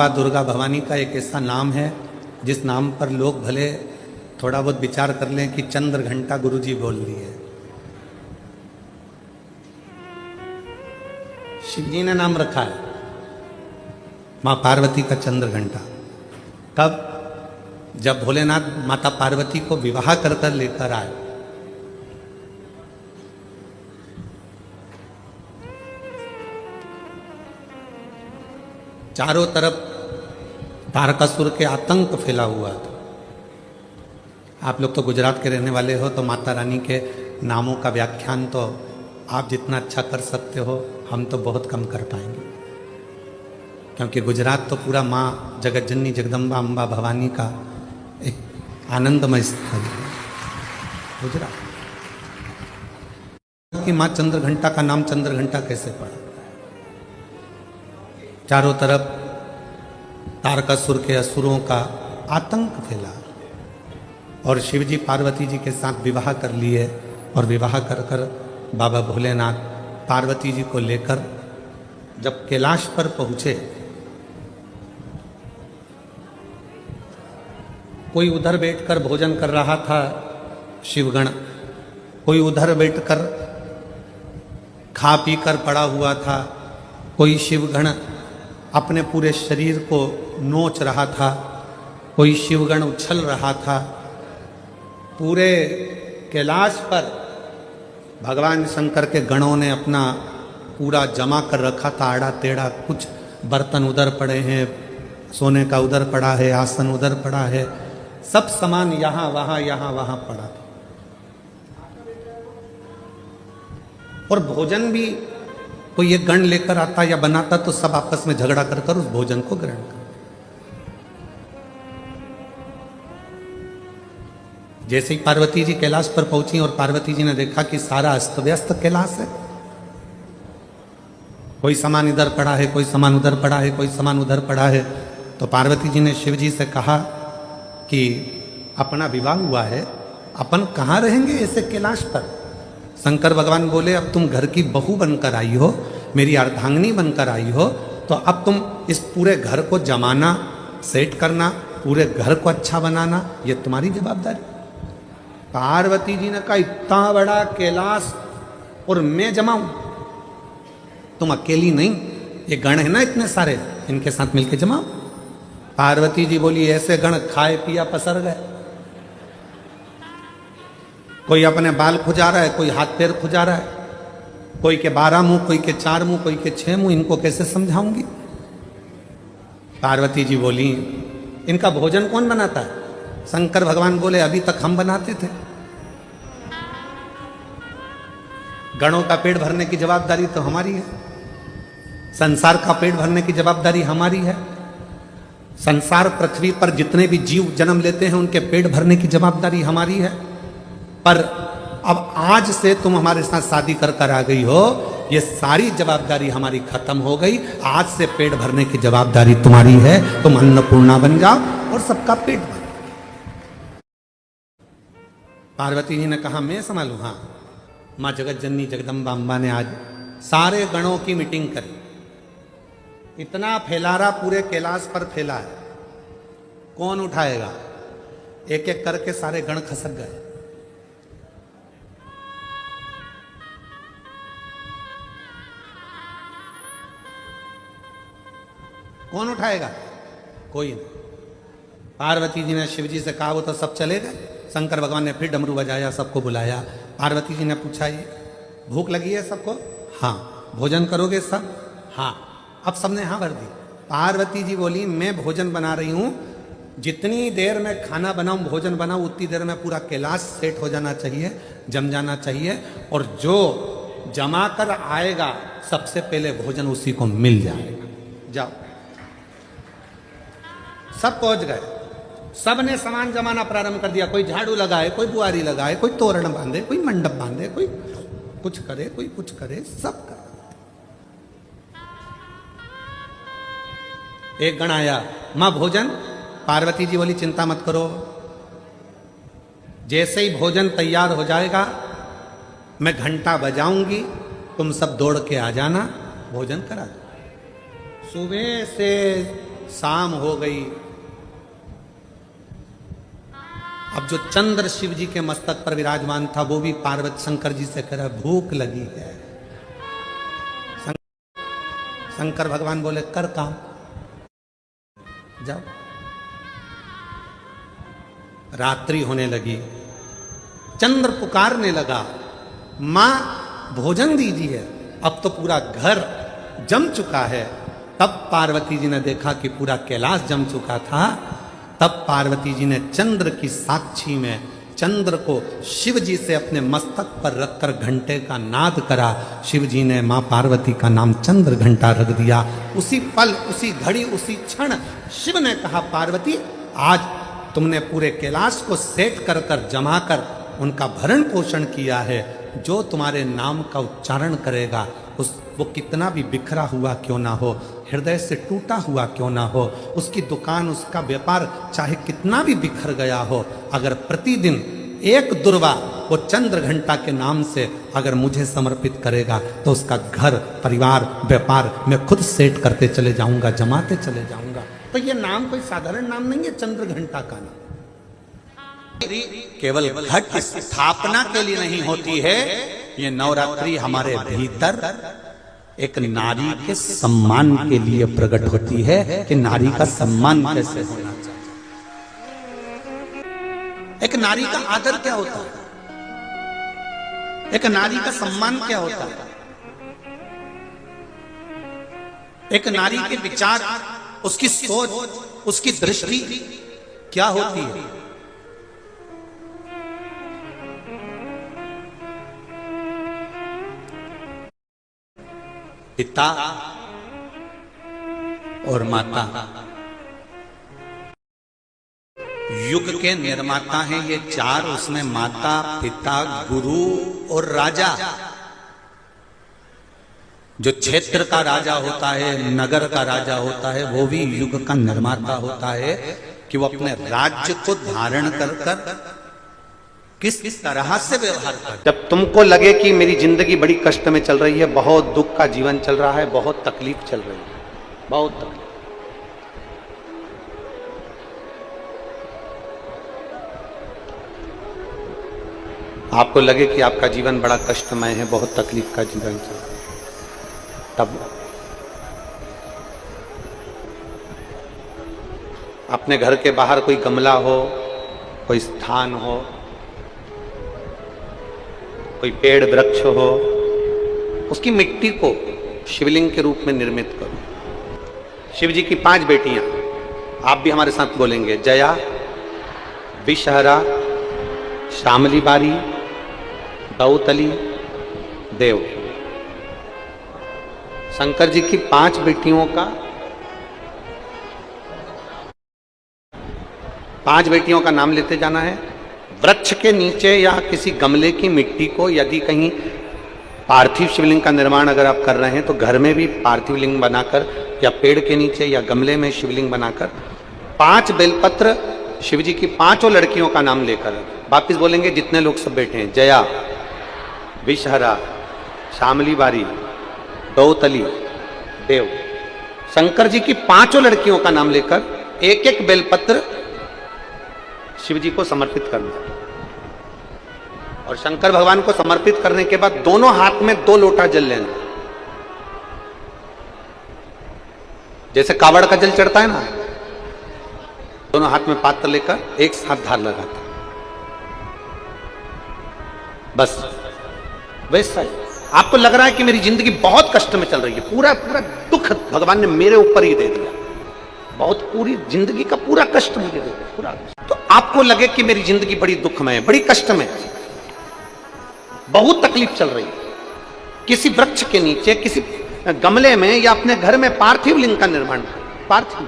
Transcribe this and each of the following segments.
अम्बा दुर्गा भवानी का एक ऐसा नाम है जिस नाम पर लोग भले थोड़ा बहुत विचार कर लें कि चंद्र घंटा गुरुजी बोल दिए। शिव जी ने नाम रखा है मां पार्वती का चंद्र घंटा। कब? जब भोलेनाथ माता पार्वती को विवाह कर कर लेकर आए। चारों तरफ तारकासुर के आतंक फैला हुआ था। आप लोग तो गुजरात के रहने वाले हो, तो माता रानी के नामों का व्याख्यान तो आप जितना अच्छा कर सकते हो हम तो बहुत कम कर पाएंगे, क्योंकि गुजरात तो पूरा माँ जगत जननी जगदम्बा अम्बा भवानी का एक आनंदमय स्थल है गुजरात की। माँ चंद्रघंटा का नाम चंद्रघंटा कैसे पड़ा? चारों तरफ तारकासुर के असुरों का आतंक फैला और शिवजी पार्वती जी के साथ विवाह कर लिए, और विवाह कर कर बाबा भोलेनाथ पार्वती जी को लेकर जब कैलाश पर पहुंचे, कोई उधर बैठकर भोजन कर रहा था शिवगण, कोई उधर बैठकर खा पी कर पड़ा हुआ था, कोई शिवगण अपने पूरे शरीर को नोच रहा था, कोई शिवगण उछल रहा था। पूरे कैलाश पर भगवान शंकर के गणों ने अपना पूरा जमा कर रखा था, आड़ा टेढ़ा। कुछ बर्तन उधर पड़े हैं, सोने का उधर पड़ा है, आसन उधर पड़ा है, सब सामान यहाँ वहाँ पड़ा था। और भोजन भी कोई एक गण लेकर आता या बनाता तो सब आपस में झगड़ा कर कर उस भोजन को ग्रहण कर। जैसे ही पार्वती जी कैलाश पर पहुंची और पार्वती जी ने देखा कि सारा अस्त व्यस्त कैलाश है, कोई सामान इधर पड़ा है, कोई सामान उधर पड़ा है, कोई सामान उधर पड़ा है, तो पार्वती जी ने शिव जी से कहा कि अपना विवाह हुआ है, अपन कहाँ रहेंगे ऐसे कैलाश पर? शंकर भगवान बोले, अब तुम घर की बहू बनकर आई हो, मेरी अर्धांगिनी बनकर आई हो, तो अब तुम इस पूरे घर को जमाना, सेट करना, पूरे घर को अच्छा बनाना, ये तुम्हारी जवाबदारी। पार्वती जी ने कहा, इतना बड़ा कैलाश और मैं जमाऊं? तुम अकेली नहीं, ये गण है ना इतने सारे, इनके साथ मिलके जमाओ। पार्वती जी बोली, ऐसे गण खाए पिया पसर गए, कोई अपने बाल खुजा रहा है, कोई हाथ पैर खुजा रहा है, कोई के 12 मुंह, कोई के 4 मुंह, कोई के 6 मुंह, इनको कैसे समझाऊंगी? पार्वती जी बोली, इनका भोजन कौन बनाता है? शंकर भगवान बोले, अभी तक हम बनाते थे। गणों का पेट भरने की जवाबदारी तो हमारी है, संसार का पेट भरने की जवाबदारी हमारी है। संसार पृथ्वी पर जितने भी जीव जन्म लेते हैं उनके पेट भरने की जवाबदारी हमारी है। पर अब आज से तुम हमारे साथ शादी कर कर आ गई हो, ये सारी जवाबदारी हमारी खत्म हो गई। आज से पेट भरने की जवाबदारी तुम्हारी है, तुम अन्नपूर्णा बन जाओ और सबका पेट भर। पार्वती जी ने कहा, मैं संभालू? हाँ। माँ जगत जननी जगदम्बा अम्बा ने आज सारे गणों की मीटिंग करी। इतना फैलारा पूरे कैलाश पर फैला है, कौन उठाएगा? एक एक करके सारे गण खसक गए। कौन उठाएगा? कोई नहीं। पार्वती जी ने शिव जी से कहा, वो तो सब चले गए। शंकर भगवान ने फिर डमरू बजाया, सबको बुलाया। पार्वती जी ने पूछा, ये भूख लगी है सबको? हाँ। भोजन करोगे सब? हाँ। अब सबने हाँ भर दी। पार्वती जी बोली, मैं भोजन बना रही हूं, जितनी देर में खाना बनाऊं, भोजन बनाऊं, उतनी देर में पूरा कैलाश सेट हो जाना चाहिए, जम जाना चाहिए, और जो जमा कर आएगा सबसे पहले भोजन उसी को मिल जाएगा। जाओ। सब पहुंच गए, सब ने सामान जमाना प्रारंभ कर दिया। कोई झाड़ू लगाए, कोई बुआरी लगाए, कोई तोरण बांधे, कोई मंडप बांधे, कोई कुछ करे, कोई कुछ करे, सब करे। एक गण आया, मां भोजन। पार्वती जी बोली, चिंता मत करो, जैसे ही भोजन तैयार हो जाएगा मैं घंटा बजाऊंगी, तुम सब दौड़ के आ जाना, भोजन करा दो। सुबह से शाम हो गई। अब जो चंद्र शिव जी के मस्तक पर विराजमान था वो भी पार्वती शंकर जी से कह रहा भूख लगी है। शंकर भगवान बोले कर काम, जाओ। रात्रि होने लगी, चंद्र पुकारने लगा, मां भोजन दीजिए। अब तो पूरा घर जम चुका है। तब पार्वती जी ने देखा कि पूरा कैलाश जम चुका था। तब पार्वती जी ने चंद्र की साक्षी में चंद्र को शिव जी से अपने मस्तक पर रखकर घंटे का नाद करा। शिव जी ने मां पार्वती का नाम चंद्र घंटा रख दिया। उसी पल, उसी घड़ी, उसी क्षण शिव ने कहा पार्वती आज तुमने पूरे कैलाश को सेट कर कर जमा कर उनका भरण पोषण किया है। जो तुम्हारे नाम का उच्चारण करेगा वो कितना भी बिखरा हुआ क्यों ना हो, हृदय से टूटा हुआ क्यों ना हो, उसकी दुकान, उसका व्यापार चाहे कितना भी बिखर गया हो, अगर प्रतिदिन एक दुर्वा वो चंद्र घंटा के नाम से अगर मुझे समर्पित करेगा तो उसका घर, परिवार, व्यापार मैं खुद सेट करते चले जाऊंगा, जमाते चले जाऊंगा। तो ये नाम कोई साधारण नाम नहीं है, चंद्र घंटा का नाम केवल घट की स्थापना के लिए नहीं होती है। ये नवरात्रि हमारे भीतर एक नारी के सम्मान के लिए प्रकट होती है कि नारी का सम्मान कैसे होना चाहिए, एक नारी का आदर क्या होता है, एक नारी का सम्मान क्या होता है, एक नारी के विचार, उसकी सोच, उसकी दृष्टि क्या होती है। पिता और माता युग के निर्माता हैं ये चार। उसमें माता, पिता, गुरु और राजा। जो क्षेत्र का राजा होता है, नगर का राजा होता है, वो भी युग का निर्माता होता है कि वो अपने राज्य को धारण कर कर किस तरह से व्यवहार कर। जब तुमको लगे कि मेरी जिंदगी बड़ी कष्ट में चल रही है, बहुत दुख का जीवन चल रहा है, बहुत तकलीफ चल रही है, बहुत तकलीफ, आपको लगे कि आपका जीवन बड़ा कष्टमय है, बहुत तकलीफ का जीवन चल रहा है, तब अपने घर के बाहर कोई गमला हो, कोई स्थान हो, कोई पेड़ वृक्ष हो, उसकी मिट्टी को शिवलिंग के रूप में निर्मित करो। शिव जी की 5 बेटियां, आप भी हमारे साथ बोलेंगे, जया, विषहरा, श्यामली बारी, दौतली, देव। शंकर जी की 5 बेटियों का 5 बेटियों का नाम लेते जाना है। वृक्ष के नीचे या किसी गमले की मिट्टी को, यदि कहीं पार्थिव शिवलिंग का निर्माण अगर आप कर रहे हैं तो घर में भी पार्थिव लिंग बनाकर या पेड़ के नीचे या गमले में शिवलिंग बनाकर 5 बेलपत्र शिव जी की 5 लड़कियों का नाम लेकर वापिस बोलेंगे, जितने लोग सब बैठे हैं, जया, विषहरा, श्यामली बारी, दौतली, देव। शंकर जी की 5 लड़कियों का नाम लेकर एक एक बेलपत्र शिव जी को समर्पित करना। और शंकर भगवान को समर्पित करने के बाद दोनों हाथ में 2 लोटा जल लेना। जैसे कावड़ का जल चढ़ता है ना, दोनों हाथ में पात्र लेकर एक साथ धार लगाता, बस वैसा ही। आपको लग रहा है कि मेरी जिंदगी बहुत कष्ट में चल रही है, पूरा पूरा दुख भगवान ने मेरे ऊपर ही दे दिया, बहुत पूरी जिंदगी का पूरा कष्ट मुझे दे दिया, पूरा। तो आपको लगे कि मेरी जिंदगी बड़ी दुखमय है, बड़ी कष्ट में, बहुत तकलीफ चल रही है, किसी वृक्ष के नीचे, किसी गमले में या अपने घर में पार्थिव लिंग का निर्माण, पार्थिव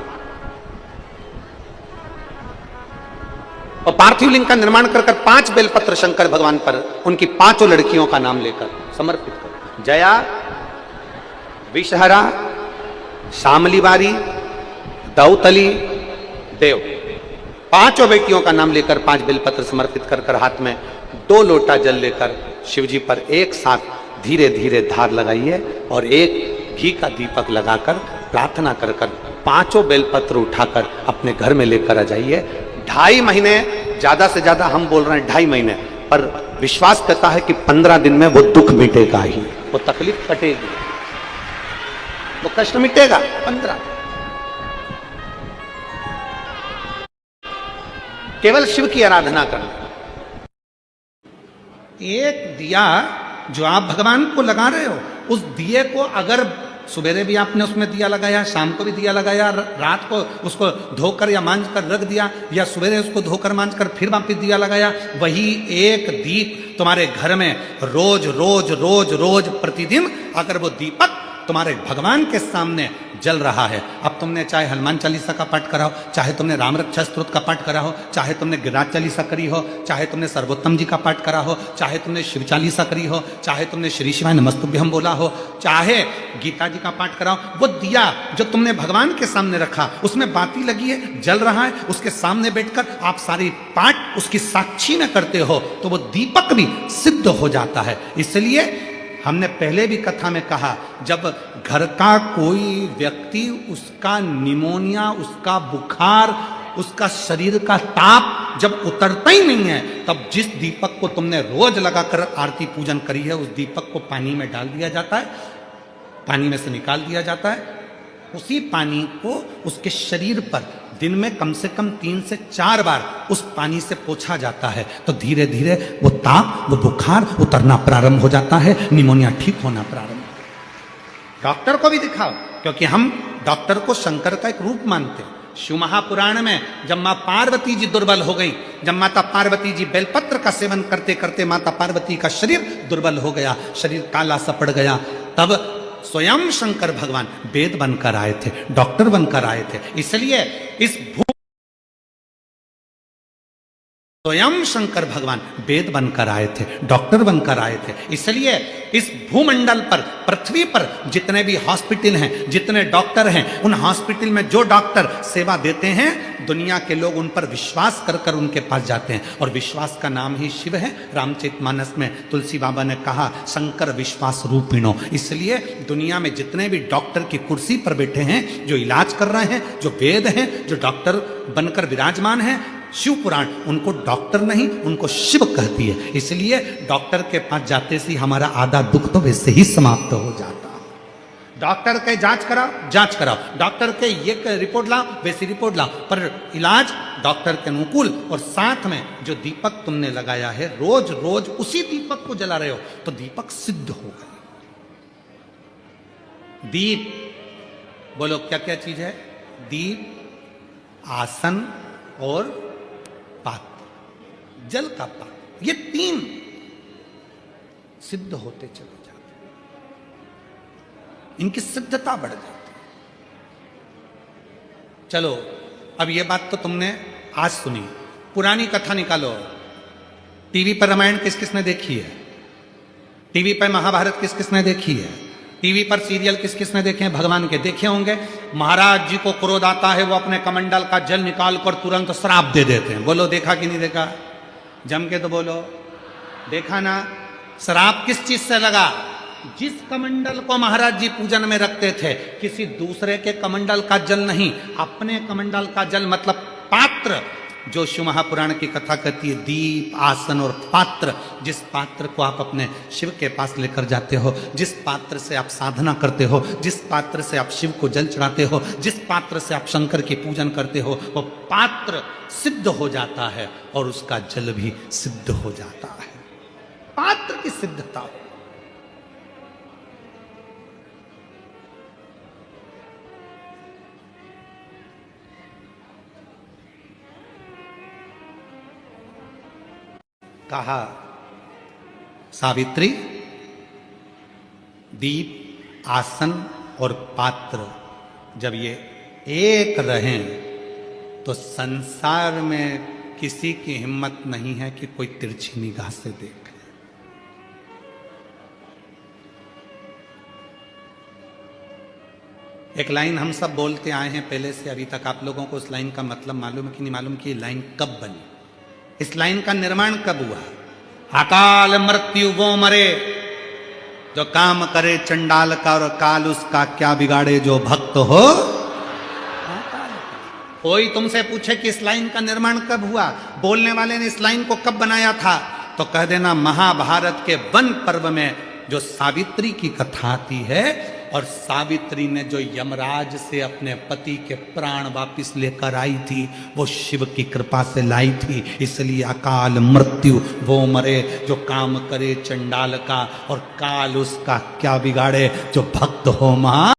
और पार्थिव लिंग का निर्माण कर 5 बेलपत्र शंकर भगवान पर उनकी 5 लड़कियों का नाम लेकर समर्पित करो। जया, विषहरा, श्यामली बारी, दौतली, देव। 5 बेटियों का नाम लेकर 5 बेलपत्र समर्पित कर हाथ में 2 लोटा जल लेकर शिव जी पर एक साथ धीरे धीरे धार लगाइए और एक घी का दीपक लगाकर प्रार्थना कर पांचों बेलपत्र उठाकर अपने घर में लेकर आ जाइए। 2.5 महीने, ज्यादा से ज्यादा हम बोल रहे हैं 2.5 महीने, पर विश्वास करता है कि 15 दिन में वो दुख मिटेगा ही, वो तकलीफ कटेगी, वो कष्ट मिटेगा। 15 केवल शिव की आराधना करना। एक दिया जो आप भगवान को लगा रहे हो, उस दिए को अगर सुबेरे भी आपने उसमें दिया लगाया, शाम को भी दिया लगाया, रात को उसको धोकर या मांझ कर रख दिया, या सवेरे उसको धोकर मांझ कर फिर वापस दिया लगाया, वही एक दीप तुम्हारे घर में रोज रोज रोज रोज प्रतिदिन अगर वो दीपक तुम्हारे भगवान के सामने जल रहा है। अब तुमने चाहे हनुमान चालीसा का पाठ करा हो, चाहे तुमने राम रक्षा स्तोत्र का पाठ करा हो, चाहे तुमने गिरिराज चालीसा करी हो, चाहे तुमने सर्वोत्तम जी का पाठ करा हो, चाहे तुमने शिव चालीसा करी हो, चाहे तुमने श्री शिवाय नमस्तुभ्यम बोला हो, चाहे गीता जी का पाठ करा हो, वो दिया जो तुमने भगवान के सामने रखा, उसमें बाती लगी है, जल रहा है, उसके सामने बैठकर आप सारी पाठ उसकी साक्षी में करते हो, तो वो दीपक भी सिद्ध हो जाता है। इसलिए हमने पहले भी कथा में कहा, जब घर का कोई व्यक्ति, उसका निमोनिया, उसका बुखार, उसका शरीर का ताप जब उतरता ही नहीं है, तब जिस दीपक को तुमने रोज लगाकर आरती पूजन करी है, उस दीपक को पानी में डाल दिया जाता है, पानी में से निकाल दिया जाता है। उसी पानी को उसके शरीर पर दिन में कम से कम 3 से 4 बार उस पानी से पोंछा जाता है, तो धीरे धीरे वो ताप, वो बुखार उतरना प्रारंभ हो जाता है, निमोनिया ठीक होना प्रारंभ। डॉक्टर को भी दिखाओ, क्योंकि हम डॉक्टर को शंकर का एक रूप मानते हैं। शिव महापुराण में जब मां पार्वती जी दुर्बल हो गई, जब माता पार्वती जी बेलपत्र का सेवन करते करते माता पार्वती का शरीर दुर्बल हो गया, शरीर काला सा पड़ गया, तब स्वयं शंकर भगवान वेद बनकर आए थे, डॉक्टर बनकर आए थे। इसलिए इस स्वयं शंकर भगवान वेद बनकर आए थे, डॉक्टर बनकर आए थे। इसलिए इस भूमंडल पर, पृथ्वी पर जितने भी हॉस्पिटल हैं, जितने डॉक्टर हैं, उन हॉस्पिटल में जो डॉक्टर सेवा देते हैं, दुनिया के लोग उन पर विश्वास कर कर उनके पास जाते हैं, और विश्वास का नाम ही शिव है। रामचरितमानस में तुलसी बाबा ने कहा, शंकर विश्वास रूपिणो। इसलिए दुनिया में जितने भी डॉक्टर की कुर्सी पर बैठे हैं, जो इलाज कर रहे हैं, जो वेद हैं, जो डॉक्टर बनकर विराजमान हैं, शिव पुराण उनको डॉक्टर नहीं, उनको शिव कहती है। इसलिए डॉक्टर के पास जाते से हमारा आधा दुख तो वैसे ही समाप्त हो जाता। डॉक्टर के जांच कराओ, डॉक्टर के ये रिपोर्ट लाओ, वैसी रिपोर्ट लाओ, पर इलाज डॉक्टर के अनुकूल। और साथ में जो दीपक तुमने लगाया है, रोज रोज उसी दीपक को जला रहे हो, तो दीपक सिद्ध होगा। दीप, बोलो क्या क्या चीज है? दीप, आसन और पात्र, जल का पात्र, ये 3 सिद्ध होते चले जाते, इनकी सिद्धता बढ़ जाती। चलो, अब ये बात तो तुमने आज सुनी, पुरानी कथा निकालो। टीवी पर रामायण किस किसने देखी है? टीवी पर महाभारत किस किसने देखी है? टीवी पर सीरियल किस किसने देखे हैं? भगवान के देखे होंगे। महाराज जी को क्रोध आता है, वो अपने कमंडल का जल निकाल कर तुरंत श्राप दे देते हैं। बोलो देखा कि नहीं देखा? जम के तो बोलो, देखा ना? श्राप किस चीज से लगा? जिस कमंडल को महाराज जी पूजन में रखते थे, किसी दूसरे के कमंडल का जल नहीं, अपने कमंडल का जल, मतलब पात्र, जो शिव महापुराण की कथा कहती है, दीप, आसन और पात्र। जिस पात्र को आप अपने शिव के पास लेकर जाते हो, जिस पात्र से आप साधना करते हो, जिस पात्र से आप शिव को जल चढ़ाते हो, जिस पात्र से आप शंकर की पूजन करते हो, वो पात्र सिद्ध हो जाता है और उसका जल भी सिद्ध हो जाता है। पात्र की सिद्धता हो। कहा, सावित्री, दीप, आसन और पात्र जब ये एक रहें, तो संसार में किसी की हिम्मत नहीं है कि कोई तिरछी निगाह से देखे। एक लाइन हम सब बोलते आए हैं पहले से अभी तक। आप लोगों को उस लाइन का मतलब मालूम है कि नहीं मालूम कि ये लाइन कब बनी, इस लाइन का निर्माण कब हुआ? अकाल मृत्यु वो मरे जो काम करे चंडाल का, और काल उसका क्या बिगाड़े जो भक्त हो। कोई तुमसे पूछे कि इस लाइन का निर्माण कब हुआ, बोलने वाले ने इस लाइन को कब बनाया था, तो कह देना महाभारत के वन पर्व में जो सावित्री की कथा आती है, और सावित्री ने जो यमराज से अपने पति के प्राण वापिस लेकर आई थी, वो शिव की कृपा से लाई थी। इसलिए अकाल मृत्यु वो मरे जो काम करे चंडाल का, और काल उसका क्या बिगाड़े जो भक्त हो महा